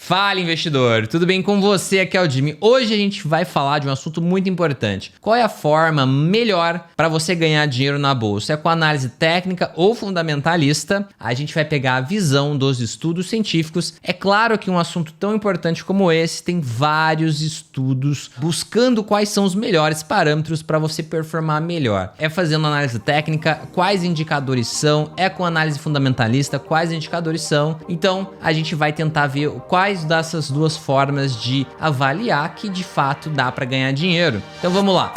Fala, investidor! Tudo bem com você? Aqui é o Jimmy. Hoje a gente vai falar de um assunto muito importante. Qual é a forma melhor para você ganhar dinheiro na bolsa? É com análise técnica ou fundamentalista? A gente vai pegar a visão dos estudos científicos. É claro que um assunto tão importante como esse tem vários estudos buscando quais são os melhores parâmetros para você performar melhor. É fazendo análise técnica, quais indicadores são? É com análise fundamentalista, quais indicadores são? Então, a gente vai tentar ver quais dessas duas formas de avaliar que de fato dá para ganhar dinheiro. Então vamos lá.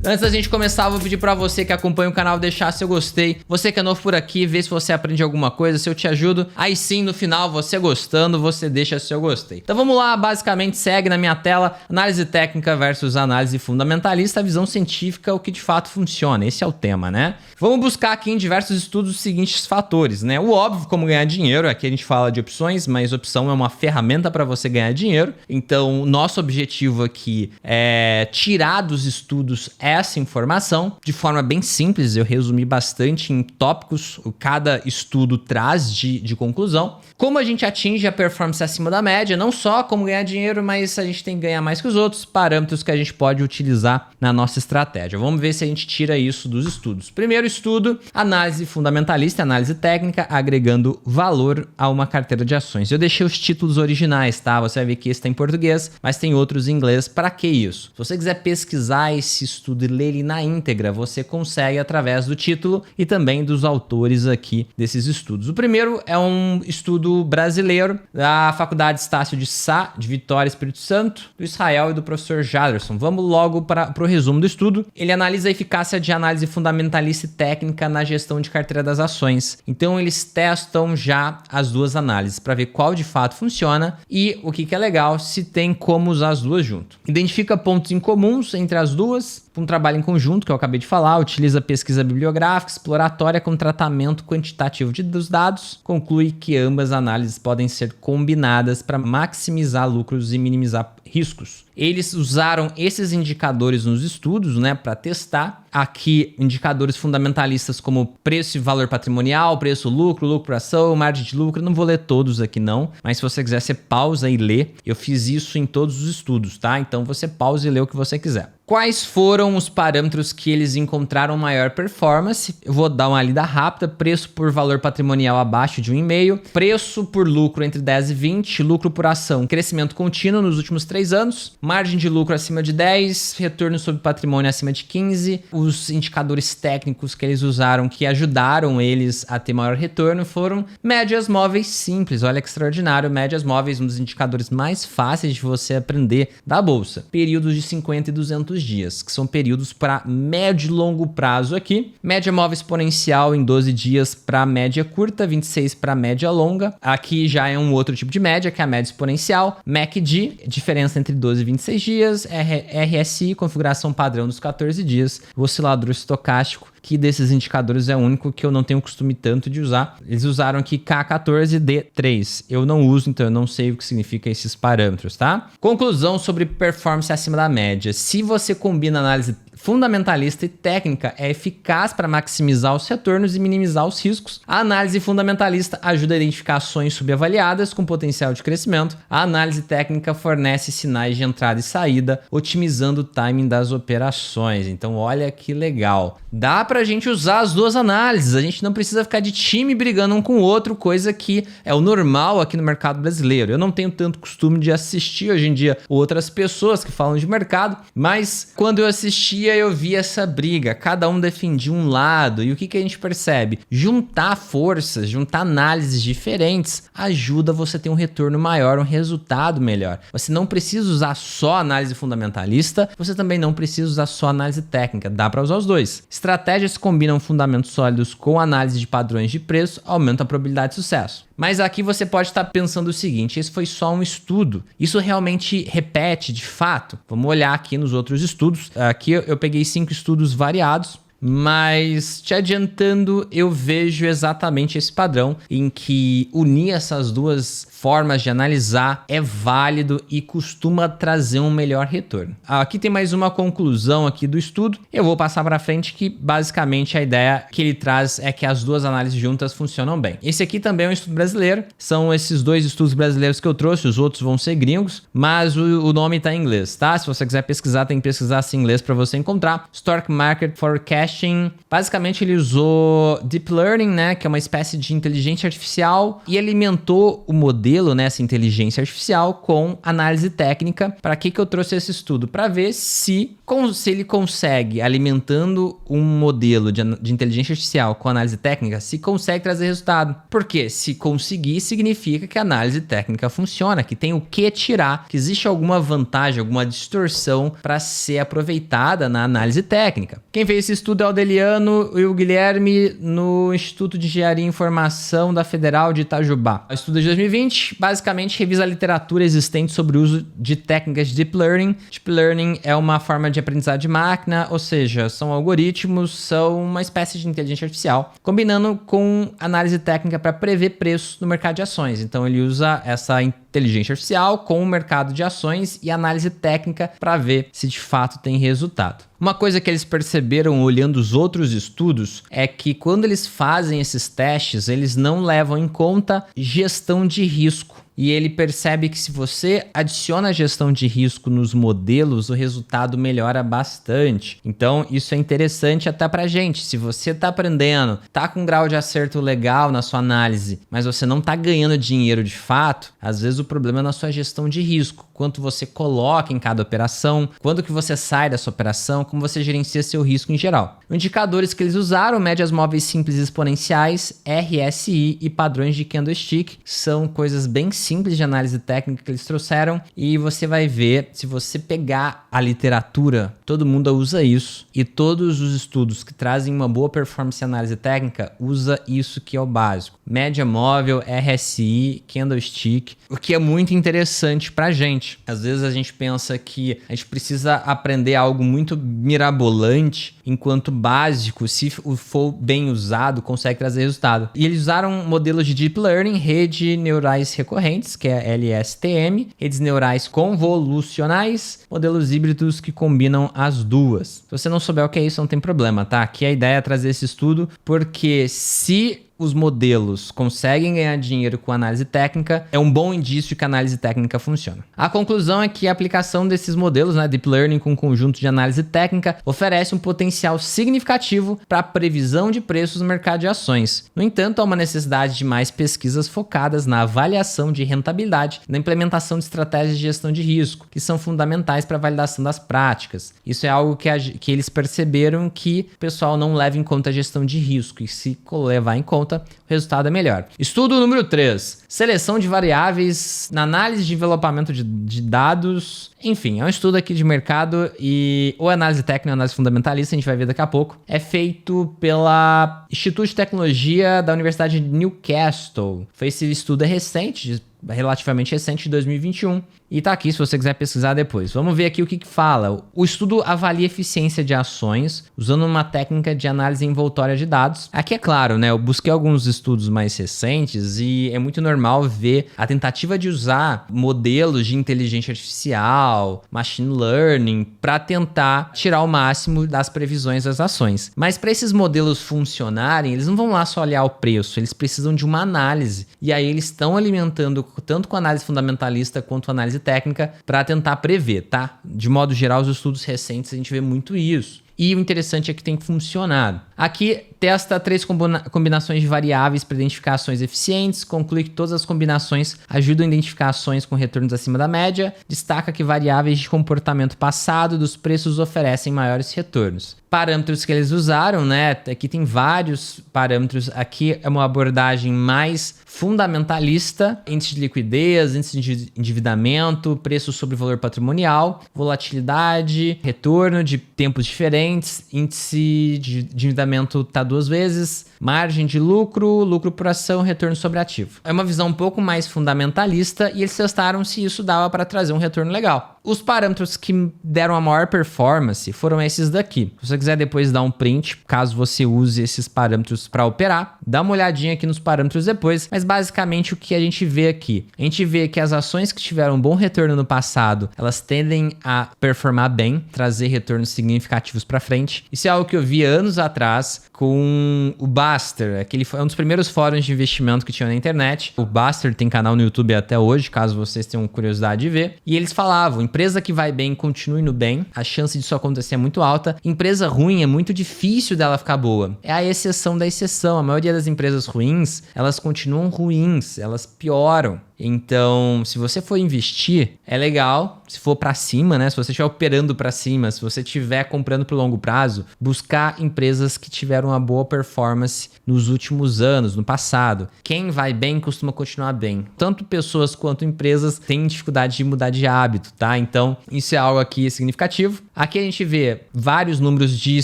Antes da gente começar, vou pedir pra você que acompanha o canal deixar seu gostei. Você que é novo por aqui, vê se você aprende alguma coisa, se eu te ajudo. Aí sim, no final, você gostando, você deixa seu gostei. Então vamos lá, basicamente segue na minha tela análise técnica versus análise fundamentalista, a visão científica, o que de fato funciona. Esse é o tema, né? Vamos buscar aqui em diversos estudos os seguintes fatores, né? O óbvio, como ganhar dinheiro. Aqui a gente fala de opções, mas opção é uma ferramenta para você ganhar dinheiro. Então, nosso objetivo aqui é tirar dos estudos essa informação de forma bem simples. Eu resumi bastante em tópicos, cada estudo traz de conclusão. Como a gente atinge a performance acima da média, não só como ganhar dinheiro, mas a gente tem que ganhar mais que os outros, parâmetros que a gente pode utilizar na nossa estratégia. Vamos ver se a gente tira isso dos estudos. Primeiro estudo, análise fundamentalista, análise técnica, agregando valor a uma carteira de ações. Eu deixei os títulos originais, tá? Você vai ver que esse está em português, mas tem outros em inglês. Para que isso? Se você quiser pesquisar esse estudo e ler ele na íntegra, você consegue através do título e também dos autores aqui desses estudos. O primeiro é um estudo brasileiro da Faculdade Estácio de Sá, de Vitória, Espírito Santo, do Israel e do professor Jaderson. Vamos logo para o resumo do estudo. Ele analisa a eficácia de análise fundamentalista e técnica na gestão de carteira das ações. Então eles testam já as duas análises para ver qual de fato funciona e o que é legal, se tem como usar as duas junto. Identifica pontos em comuns entre as duas, um trabalho em conjunto, que eu acabei de falar, utiliza pesquisa bibliográfica, exploratória com tratamento quantitativo dos dados, conclui que ambas análises podem ser combinadas para maximizar lucros e minimizar riscos. Eles usaram esses indicadores nos estudos, né, para testar. Aqui, indicadores fundamentalistas como preço e valor patrimonial, preço, lucro por ação, margem de lucro. Eu não vou ler todos aqui não, mas se você quiser, você pausa e lê. Eu fiz isso em todos os estudos, tá? Então você pausa e lê o que você quiser. Quais foram os parâmetros que eles encontraram maior performance? Eu vou dar uma lida rápida. Preço por valor patrimonial abaixo de 1,5, preço por lucro entre 10 e 20, lucro por ação, crescimento contínuo nos últimos 3 anos, margem de lucro acima de 10, retorno sobre patrimônio acima de 15. Os indicadores técnicos que eles usaram que ajudaram eles a ter maior retorno foram médias móveis simples. Olha que extraordinário, médias móveis, um dos indicadores mais fáceis de você aprender da bolsa. Períodos de 50 e 200 dias, que são períodos para médio e longo prazo aqui. Média móvel exponencial em 12 dias para média curta, 26 para média longa. Aqui já é um outro tipo de média, que é a média exponencial. MACD, diferença entre 12 e 26 dias. RSI, configuração padrão dos 14 dias. Oscilador estocástico, que desses indicadores é o único que eu não tenho costume tanto de usar. Eles usaram aqui K14 D3. Eu não uso, então eu não sei o que significa esses parâmetros, tá? Conclusão sobre performance acima da média. Se você combina análise fundamentalista e técnica, é eficaz para maximizar os retornos e minimizar os riscos. A análise fundamentalista ajuda a identificar ações subavaliadas com potencial de crescimento. A análise técnica fornece sinais de entrada e saída, otimizando o timing das operações. Então, olha que legal. Dá pra gente usar as duas análises. A gente não precisa ficar de time brigando um com o outro, coisa que é o normal aqui no mercado brasileiro. Eu não tenho tanto costume de assistir hoje em dia outras pessoas que falam de mercado, mas quando eu assistia eu vi essa briga, cada um defendia um lado. E o que a gente percebe? Juntar forças, juntar análises diferentes ajuda você a ter um retorno maior, um resultado melhor. Você não precisa usar só análise fundamentalista, você também não precisa usar só análise técnica, dá para usar os dois. Estratégias que combinam fundamentos sólidos com análise de padrões de preço aumentam a probabilidade de sucesso. Mas aqui você pode estar pensando o seguinte, esse foi só um estudo. Isso realmente repete de fato? Vamos olhar aqui nos outros estudos. Aqui eu peguei 5 estudos variados. Mas te adiantando, eu vejo exatamente esse padrão em que unir essas duas formas de analisar é válido e costuma trazer um melhor retorno. Aqui tem mais uma conclusão aqui do estudo. Eu vou passar para frente que basicamente a ideia que ele traz é que as duas análises juntas funcionam bem. Esse aqui também é um estudo brasileiro. São esses dois estudos brasileiros que eu trouxe, os outros vão ser gringos, mas o nome está em inglês, tá? Se você quiser pesquisar, tem que pesquisar assim em inglês para você encontrar. Stock Market Forecasting. Basicamente ele usou Deep Learning, né, que é uma espécie de inteligência artificial, e alimentou o modelo, né, essa inteligência artificial com análise técnica. Para que eu trouxe esse estudo? Para ver se ele consegue, alimentando um modelo de inteligência artificial com análise técnica, se consegue trazer resultado. Porque se conseguir, significa que a análise técnica funciona, que tem o que tirar, que existe alguma vantagem, alguma distorção para ser aproveitada na análise técnica. Quem fez esse estudo é o Deliano e o Guilherme no Instituto de Engenharia e Informação da Federal de Itajubá. O estudo de 2020 basicamente revisa a literatura existente sobre o uso de técnicas de Deep Learning. Deep Learning é uma forma de aprendizado de máquina, ou seja, são algoritmos, são uma espécie de inteligência artificial, combinando com análise técnica para prever preços no mercado de ações. Então ele usa essa inteligência artificial com o mercado de ações e análise técnica para ver se de fato tem resultado. Uma coisa que eles perceberam olhando os outros estudos é que quando eles fazem esses testes, eles não levam em conta gestão de risco. E ele percebe que se você adiciona a gestão de risco nos modelos, o resultado melhora bastante. Então, isso é interessante até pra gente. Se você tá aprendendo, tá com um grau de acerto legal na sua análise, mas você não tá ganhando dinheiro de fato, às vezes o problema é na sua gestão de risco. Quanto você coloca em cada operação, quando que você sai dessa operação, como você gerencia seu risco em geral. Os indicadores que eles usaram, médias móveis simples exponenciais, RSI e padrões de candlestick, são coisas bem simples de análise técnica que eles trouxeram, e você vai ver, se você pegar a literatura, todo mundo usa isso, e todos os estudos que trazem uma boa performance em análise técnica usa isso que é o básico. Média móvel, RSI, candlestick, o que é muito interessante pra gente. Às vezes a gente pensa que a gente precisa aprender algo muito mirabolante, enquanto básico, se for bem usado, consegue trazer resultado. E eles usaram modelos de Deep Learning, rede neurais recorrentes, que é LSTM, redes neurais convolucionais, modelos híbridos que combinam as duas. Se você não souber o que é isso, não tem problema, tá? Aqui a ideia é trazer esse estudo, porque se os modelos conseguem ganhar dinheiro com análise técnica, é um bom indício de que a análise técnica funciona. A conclusão é que a aplicação desses modelos, né, Deep Learning com um conjunto de análise técnica, oferece um potencial significativo para a previsão de preços no mercado de ações. No entanto, há uma necessidade de mais pesquisas focadas na avaliação de rentabilidade e na implementação de estratégias de gestão de risco, que são fundamentais para a validação das práticas. Isso é algo que eles perceberam que o pessoal não leva em conta a gestão de risco, e se levar em conta, o resultado é melhor. Estudo número 3. Seleção de variáveis na análise de envelopamento de dados. Enfim, é um estudo aqui de mercado e ou análise técnica ou análise fundamentalista, a gente vai ver daqui a pouco. É feito pela Instituto de Tecnologia da Universidade de Newcastle. Esse estudo é recente, relativamente recente, de 2021. E tá aqui se você quiser pesquisar depois. Vamos ver aqui o que fala. O estudo avalia a eficiência de ações usando uma técnica de análise envoltória de dados. Aqui é claro, né? Eu busquei alguns estudos mais recentes e é muito normal ver a tentativa de usar modelos de inteligência artificial, machine learning, para tentar tirar o máximo das previsões das ações. Mas para esses modelos funcionarem, eles não vão lá só olhar o preço, eles precisam de uma análise. E aí eles estão alimentando tanto com análise fundamentalista quanto análise técnica para tentar prever, tá? De modo geral, os estudos recentes a gente vê muito isso. E o interessante é que tem funcionado. Aqui testa 3 combinações de variáveis para identificar ações eficientes, conclui que todas as combinações ajudam a identificar ações com retornos acima da média, destaca que variáveis de comportamento passado dos preços oferecem maiores retornos. Parâmetros que eles usaram, né? Aqui tem vários parâmetros. Aqui é uma abordagem mais fundamentalista: índice de liquidez, índice de endividamento, preço sobre valor patrimonial, volatilidade, retorno de tempos diferentes, índice de endividamento tá 2 vezes, margem de lucro, lucro por ação, retorno sobre ativo. É uma visão um pouco mais fundamentalista e eles testaram se isso dava para trazer um retorno legal. Os parâmetros que deram a maior performance foram esses daqui. Se você quiser depois dar um print, caso você use esses parâmetros para operar, dá uma olhadinha aqui nos parâmetros depois, mas basicamente o que a gente vê aqui? A gente vê que as ações que tiveram um bom retorno no passado, elas tendem a performar bem, trazer retornos significativos para frente. Isso é algo que eu vi anos atrás com o Baster, aquele foi um dos primeiros fóruns de investimento que tinha na internet. O Baster tem canal no YouTube até hoje, caso vocês tenham curiosidade de ver. E eles falavam, empresa que vai bem, continue no bem, a chance disso acontecer é muito alta. Empresa ruim é muito difícil dela ficar boa. É a exceção da exceção. A maioria das empresas ruins, elas continuam ruins, elas pioram. Então, se você for investir, é legal, se for para cima, né? Se você estiver operando para cima, se você estiver comprando pro longo prazo, buscar empresas que tiveram uma boa performance nos últimos anos, no passado. Quem vai bem costuma continuar bem. Tanto pessoas quanto empresas têm dificuldade de mudar de hábito, tá? Então, isso é algo aqui significativo. Aqui a gente vê vários números de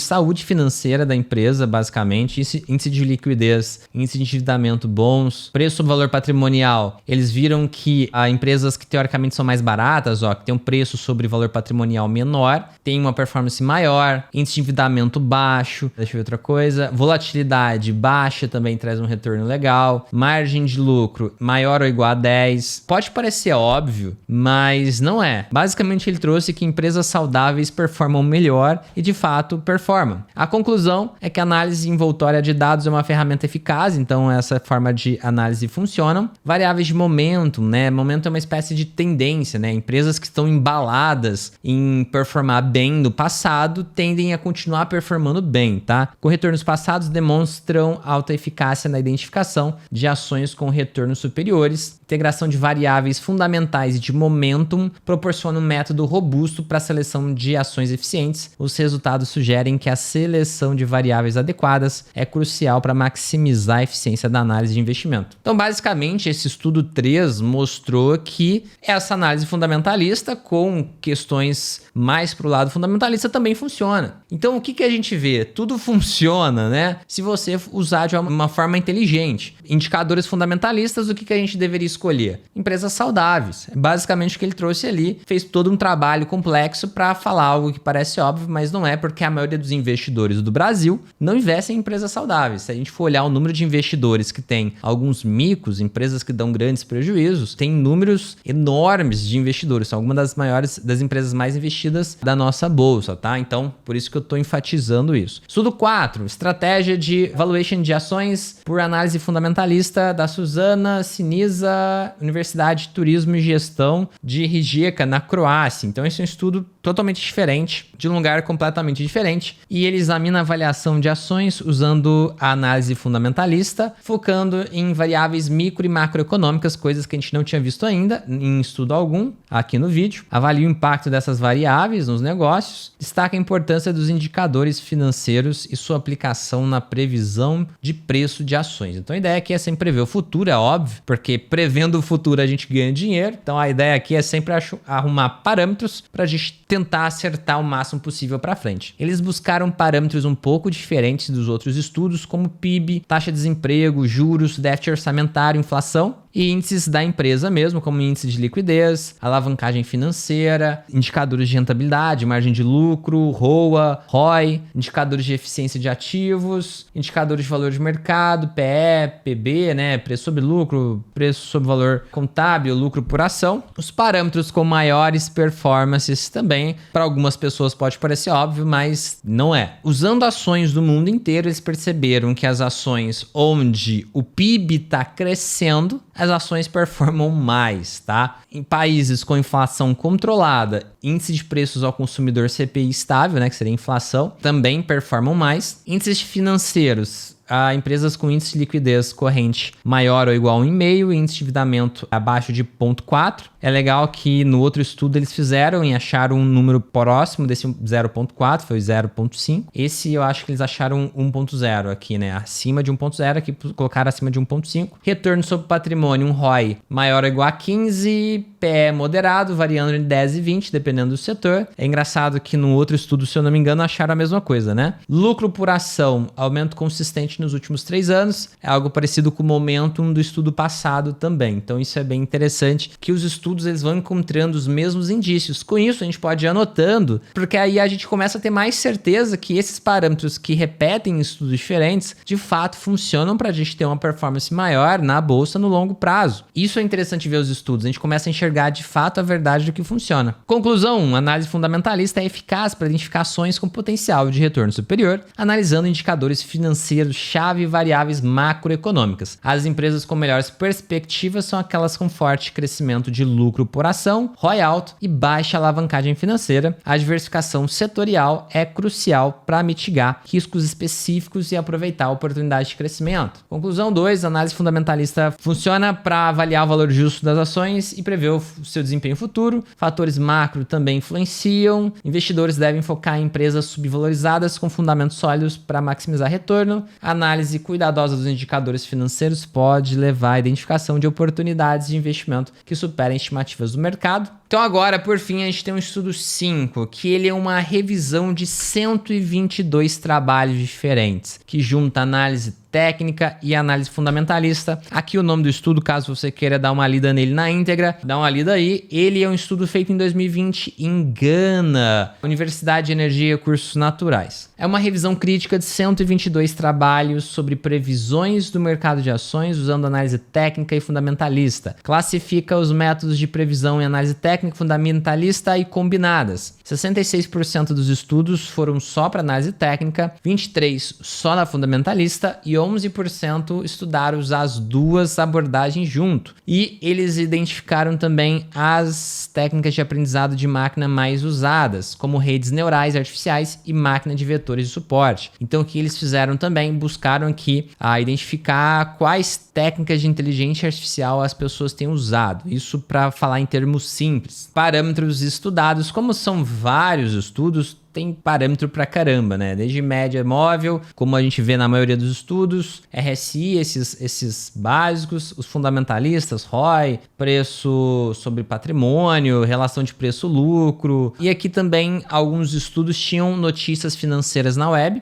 saúde financeira da empresa, basicamente, índice de liquidez, índice de endividamento bons, preço sobre valor patrimonial. Eles viram que empresas que teoricamente são mais baratas, que tem um preço sobre valor patrimonial menor, tem uma performance maior, índice de endividamento baixo, deixa eu ver outra coisa, volatilidade baixa também traz um retorno legal, margem de lucro maior ou igual a 10. Pode parecer óbvio, mas não é. Basicamente ele trouxe que empresas saudáveis performam melhor e de fato performam. A conclusão é que a análise envoltória de dados é uma ferramenta eficaz, então essa forma de análise funciona. Variáveis de momentum, né? Momentum é uma espécie de tendência, né? Empresas que estão embaladas em performar bem no passado tendem a continuar performando bem, tá? Com retornos passados demonstram alta eficácia na identificação de ações com retornos superiores. Integração de variáveis fundamentais e de momentum proporciona um método robusto para a seleção de ações eficientes. Os resultados sugerem que a seleção de variáveis adequadas é crucial para maximizar a eficiência da análise de investimento. Então, basicamente, esse estudo 3 mostrou que essa análise fundamentalista com questões mais para o lado fundamentalista também funciona. Então, o que a gente vê? Tudo funciona, né? Se você usar de uma forma inteligente. Indicadores fundamentalistas, o que a gente deveria escolher? Empresas saudáveis. É basicamente o que ele trouxe ali. Fez todo um trabalho complexo para falar algo que parece óbvio, mas não é, porque a maioria dos investidores do Brasil não investem em empresas saudáveis. Se a gente for olhar o número de investidores que tem alguns micos, empresas que dão grandes prejuízos, tem números enormes de investidores. São algumas das maiores, das empresas mais investidas da nossa bolsa, tá? Então, por isso que eu tô enfatizando isso. Estudo 4, estratégia de valuation de ações por análise fundamentalista da Suzana Siniza, Universidade de Turismo e Gestão de Rijeka, na Croácia. Então, esse é um estudo totalmente diferente, de um lugar completamente diferente, e ele examina a avaliação de ações usando a análise fundamentalista, focando em variáveis micro e macroeconômicas, coisas que a gente não tinha visto ainda em estudo algum aqui no vídeo. Avalia o impacto dessas variáveis nos negócios, destaca a importância dos indicadores financeiros e sua aplicação na previsão de preço de ações. Então a ideia aqui é sempre prever o futuro, é óbvio, porque prevendo o futuro a gente ganha dinheiro. Então a ideia aqui é sempre arrumar parâmetros para a gente tentar acertar o máximo possível para frente. Eles buscaram parâmetros um pouco diferentes dos outros estudos, como PIB, taxa de desemprego, juros, déficit orçamentário, inflação, e índices da empresa mesmo, como índice de liquidez, alavancagem financeira, indicadores de rentabilidade, margem de lucro, ROA, ROI, indicadores de eficiência de ativos, indicadores de valor de mercado, PE, PB, né, preço sobre lucro, preço sobre valor contábil, lucro por ação. Os parâmetros com maiores performances também, para algumas pessoas pode parecer óbvio, mas não é. Usando ações do mundo inteiro, eles perceberam que as ações onde o PIB está crescendo, as ações performam mais, tá? Em países com inflação controlada, índice de preços ao consumidor CPI estável, né, que seria inflação, também performam mais. Índices financeiros, empresas com índice de liquidez corrente maior ou igual a 1,5, índice de endividamento abaixo de 0,4. É legal que no outro estudo eles fizeram e acharam um número próximo desse 0,4, foi 0,5. Esse eu acho que eles acharam 1,0 aqui, né? Acima de 1,0, aqui colocaram acima de 1,5. Retorno sobre patrimônio, um ROI maior ou igual a 15, PE moderado, variando entre 10 e 20, dependendo do setor. É engraçado que no outro estudo, se eu não me engano, acharam a mesma coisa, né? Lucro por ação, aumento consistente nos últimos 3 anos. É algo parecido com o momentum do estudo passado também. Então isso é bem interessante, que os estudos eles vão encontrando os mesmos indícios. Com isso, a gente pode ir anotando, porque aí a gente começa a ter mais certeza que esses parâmetros que repetem em estudos diferentes, de fato funcionam para a gente ter uma performance maior na bolsa no longo prazo. Isso é interessante ver os estudos, a gente começa a enxergar de fato a verdade do que funciona. Conclusão 1, análise fundamentalista é eficaz para identificar ações com potencial de retorno superior, analisando indicadores financeiros-chave e variáveis macroeconômicas. As empresas com melhores perspectivas são aquelas com forte crescimento de lucro por ação, ROI alto e baixa alavancagem financeira. A diversificação setorial é crucial para mitigar riscos específicos e aproveitar oportunidades de crescimento. Conclusão 2, análise fundamentalista funciona para avaliar o valor justo das ações e prever o seu desempenho futuro. Fatores macro também influenciam. Investidores devem focar em empresas subvalorizadas com fundamentos sólidos para maximizar retorno. A análise cuidadosa dos indicadores financeiros pode levar à identificação de oportunidades de investimento que superem estimativas do mercado. Então agora, por fim, a gente tem um estudo 5, que ele é uma revisão de 122 trabalhos diferentes, que junta análise técnica e análise fundamentalista. Aqui o nome do estudo, caso você queira dar uma lida nele na íntegra, dá uma lida aí. Ele é um estudo feito em 2020 em Gana, Universidade de Energia e Recursos Naturais. É uma revisão crítica de 122 trabalhos sobre previsões do mercado de ações usando análise técnica e fundamentalista. Classifica os métodos de previsão em análise técnica, fundamentalista e combinadas. 66% dos estudos foram só para análise técnica, 23% só na fundamentalista e 11% estudaram as duas abordagens junto. E eles identificaram também as técnicas de aprendizado de máquina mais usadas, como redes neurais artificiais e máquina de vetores de suporte. Então o que eles fizeram também, buscaram aqui identificar quais técnicas de inteligência artificial as pessoas têm usado. Isso para falar em termos simples. Parâmetros estudados, como são vários estudos, tem parâmetro pra caramba, né? Desde média móvel, como a gente vê na maioria dos estudos, RSI, esses básicos, os fundamentalistas, ROI, preço sobre patrimônio, relação de preço-lucro. E aqui também alguns estudos tinham notícias financeiras na web,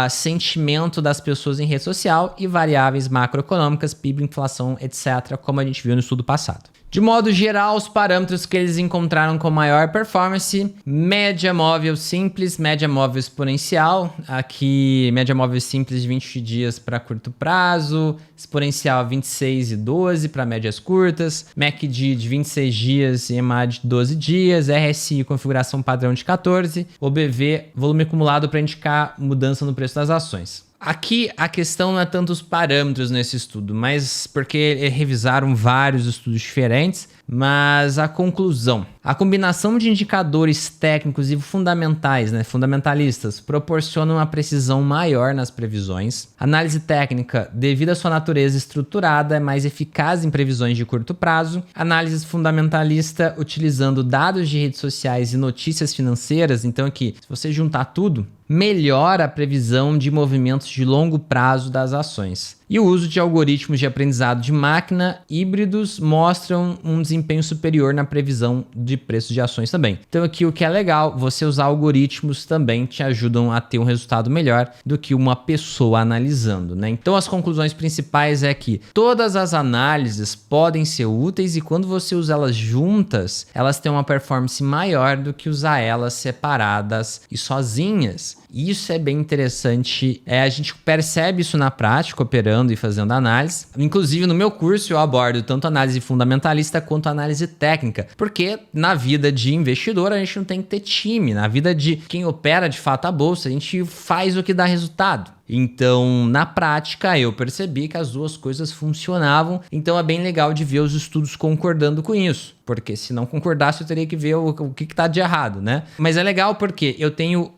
sentimento das pessoas em rede social e variáveis macroeconômicas, PIB, inflação, etc., como a gente viu no estudo passado. De modo geral, os parâmetros que eles encontraram com maior performance: média móvel simples, média móvel exponencial, aqui média móvel simples de 20 dias para curto prazo, exponencial 26 e 12 para médias curtas, MACD de 26 dias e EMA de 12 dias, RSI configuração padrão de 14, OBV volume acumulado para indicar mudança no preço das ações. Aqui a questão não é tanto os parâmetros nesse estudo, mas porque revisaram vários estudos diferentes, mas a conclusão. A combinação de indicadores técnicos e fundamentais, fundamentalistas, proporciona uma precisão maior nas previsões. Análise técnica, devido à sua natureza estruturada, é mais eficaz em previsões de curto prazo. Análise fundamentalista, utilizando dados de redes sociais e notícias financeiras, então aqui, se você juntar tudo, melhora a previsão de movimentos de longo prazo das ações. E o uso de algoritmos de aprendizado de máquina híbridos mostram um desempenho superior na previsão de preços de ações também. Então aqui o que é legal, você usar algoritmos também te ajudam a ter um resultado melhor do que uma pessoa analisando, né? Então as conclusões principais é que todas as análises podem ser úteis e quando você usa elas juntas, elas têm uma performance maior do que usar elas separadas e sozinhas. Isso é bem interessante, a gente percebe isso na prática, operando e fazendo análise. Inclusive no meu curso eu abordo tanto análise fundamentalista quanto análise técnica, porque na vida de investidor a gente não tem que ter time, na vida de quem opera de fato a bolsa a gente faz o que dá resultado. Então, na prática, eu percebi que as duas coisas funcionavam. Então, é bem legal de ver os estudos concordando com isso. Porque se não concordasse, eu teria que ver o que está de errado, né? Mas é legal porque eu tenho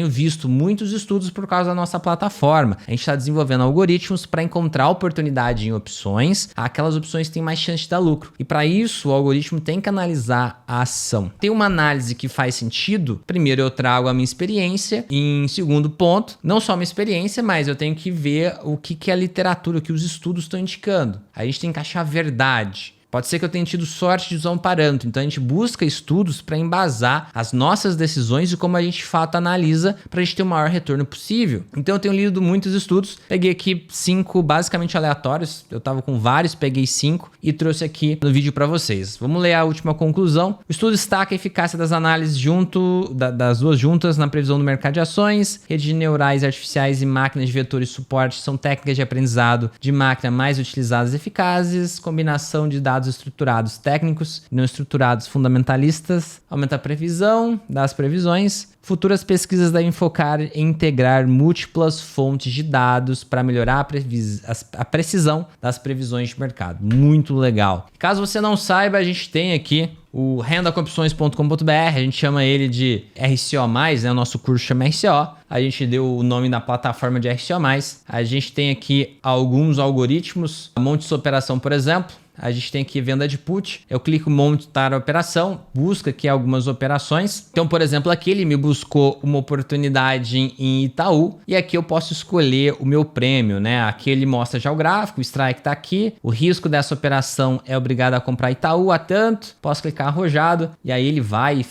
visto muitos estudos por causa da nossa plataforma. A gente está desenvolvendo algoritmos para encontrar oportunidade em opções. Aquelas opções têm mais chance de dar lucro. E para isso, o algoritmo tem que analisar a ação. Tem uma análise que faz sentido. Primeiro, eu trago a minha experiência. Em segundo ponto, não só a minha experiência, mas eu tenho que ver o que a literatura, o que os estudos estão indicando. A gente tem que achar verdade. Pode ser que eu tenha tido sorte de usar um parâmetro. Então a gente busca estudos para embasar as nossas decisões e como a gente de fato analisa para a gente ter o maior retorno possível. Então eu tenho lido muitos estudos, peguei aqui 5 basicamente aleatórios, eu tava com vários, peguei 5 e trouxe aqui no vídeo para vocês. Vamos ler a última conclusão. O estudo destaca a eficácia das análises das duas juntas na previsão do mercado de ações. Redes de neurais artificiais e máquinas de vetores de suporte são técnicas de aprendizado de máquina mais utilizadas e eficazes. Combinação de dados estruturados técnicos e não estruturados fundamentalistas aumenta a previsão das previsões. Futuras pesquisas devem focar em integrar múltiplas fontes de dados para melhorar a precisão das previsões de mercado. Muito legal. Caso você não saiba, a gente tem aqui o rendacopções.com.br, a gente chama ele de RCO+, né? O nosso curso chama RCO. A gente deu o nome da plataforma de RCO+. A gente tem aqui alguns algoritmos, monte de operação, por exemplo. A gente tem aqui venda de put, eu clico montar a operação, busca aqui algumas operações. Então, por exemplo, aqui ele me buscou uma oportunidade em Itaú e aqui eu posso escolher o meu prêmio, né? Aqui ele mostra já o gráfico, o strike tá aqui, o risco dessa operação é obrigado a comprar Itaú a tanto, posso clicar arrojado e aí ele vai e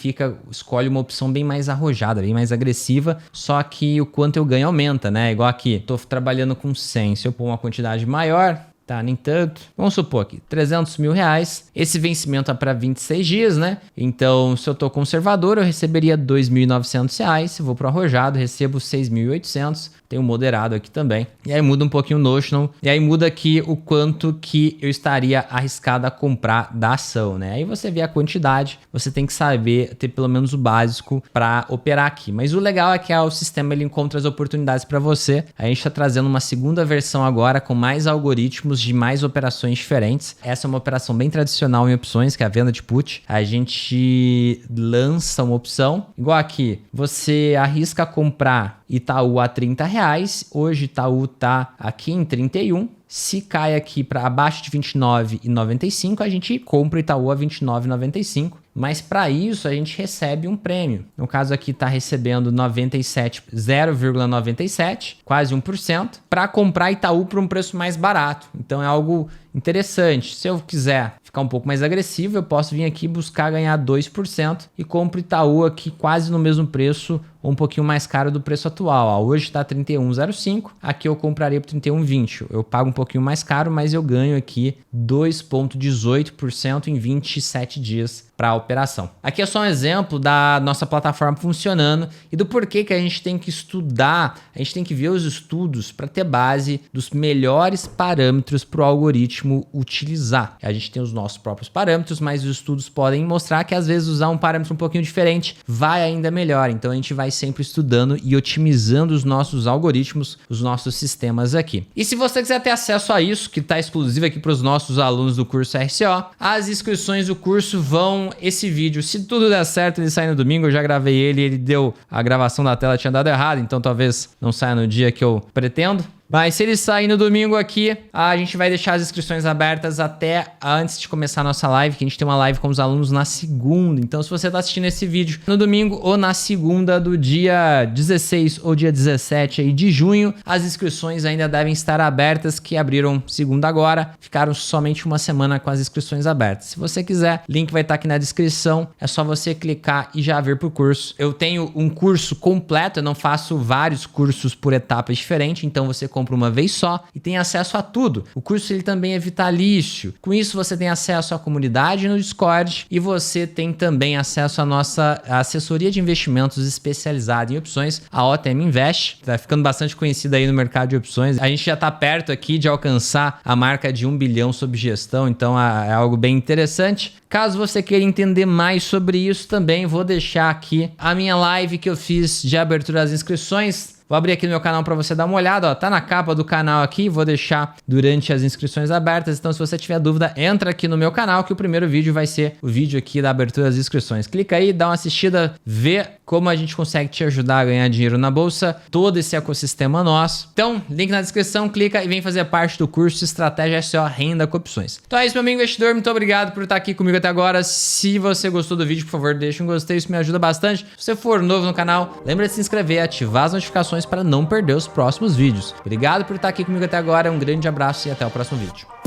escolhe uma opção bem mais arrojada, bem mais agressiva, só que o quanto eu ganho aumenta, né? Igual aqui, tô trabalhando com 100, se eu pôr uma quantidade maior, tá, nem tanto. Vamos supor aqui, 300 mil reais. Esse vencimento é para 26 dias, né? Então, se eu tô conservador, eu receberia 2.900 reais. Se eu vou pro arrojado, recebo 6.800. Tem um moderado aqui também. E aí muda um pouquinho o notional. E aí muda aqui o quanto que eu estaria arriscado a comprar da ação, né? Aí você vê a quantidade, você tem que saber ter pelo menos o básico para operar aqui. Mas o legal é que o sistema ele encontra as oportunidades para você. A gente está trazendo uma segunda versão agora com mais algoritmos de mais operações diferentes. Essa é uma operação bem tradicional em opções, que é a venda de put. A gente lança uma opção, igual aqui, você arrisca comprar Itaú a 30 reais, hoje Itaú tá aqui em 31. Se cai aqui para abaixo de 29,95, a gente compra o Itaú a 29,95. Mas para isso a gente recebe um prêmio. No caso aqui está recebendo 0,97, quase 1%, para comprar Itaú por um preço mais barato. Então é algo interessante. Se eu quiser ficar um pouco mais agressivo, eu posso vir aqui buscar ganhar 2% e compro Itaú aqui quase no mesmo preço ou um pouquinho mais caro do preço atual. Ó, hoje está 31,05, aqui eu compraria por 31,20. Eu pago um pouquinho mais caro, mas eu ganho aqui 2,18% em 27 dias para a operação. Aqui é só um exemplo da nossa plataforma funcionando e do porquê que a gente tem que estudar, a gente tem que ver os estudos para ter base dos melhores parâmetros para o algoritmo utilizar. A gente tem os nossos próprios parâmetros, mas os estudos podem mostrar que às vezes usar um parâmetro um pouquinho diferente vai ainda melhor. Então a gente vai sempre estudando e otimizando os nossos algoritmos, os nossos sistemas aqui. E se você quiser ter acesso a isso, que está exclusivo aqui para os nossos alunos do curso RCO, as inscrições do curso vão... Esse vídeo, se tudo der certo, ele sai no domingo. Eu já gravei ele deu... A gravação da tela tinha dado errado, então talvez não saia no dia que eu pretendo. Mas se ele sair no domingo aqui, a gente vai deixar as inscrições abertas até antes de começar a nossa live, que a gente tem uma live com os alunos na segunda. Então, se você está assistindo esse vídeo no domingo ou na segunda do dia 16 ou dia 17 aí de junho, as inscrições ainda devem estar abertas, que abriram segunda agora. Ficaram somente uma semana com as inscrições abertas. Se você quiser, link vai estar aqui na descrição. É só você clicar e já vir pro curso. Eu tenho um curso completo, eu não faço vários cursos por etapas diferentes, então você compra uma vez só e tem acesso a tudo. O curso ele também é vitalício. Com isso você tem acesso à comunidade no Discord e você tem também acesso à nossa assessoria de investimentos especializada em opções, a OTM Invest. Tá ficando bastante conhecida aí no mercado de opções. A gente já tá perto aqui de alcançar a marca de 1 bilhão sob gestão, então é algo bem interessante. Caso você queira entender mais sobre isso também, vou deixar aqui a minha live que eu fiz de abertura das inscrições. Vou abrir aqui no meu canal para você dar uma olhada, ó, tá na capa do canal aqui, vou deixar durante as inscrições abertas, então se você tiver dúvida, entra aqui no meu canal que o primeiro vídeo vai ser o vídeo aqui da abertura das inscrições. Clica aí, dá uma assistida, vê como a gente consegue te ajudar a ganhar dinheiro na bolsa, todo esse ecossistema nosso. Então, link na descrição, clica e vem fazer parte do curso Estratégia SEO Renda com Opções. Então é isso, meu amigo investidor, muito obrigado por estar aqui comigo até agora. Se você gostou do vídeo, por favor, deixa um gostei, isso me ajuda bastante. Se você for novo no canal, lembra de se inscrever e ativar as notificações para não perder os próximos vídeos. Obrigado por estar aqui comigo até agora, um grande abraço e até o próximo vídeo.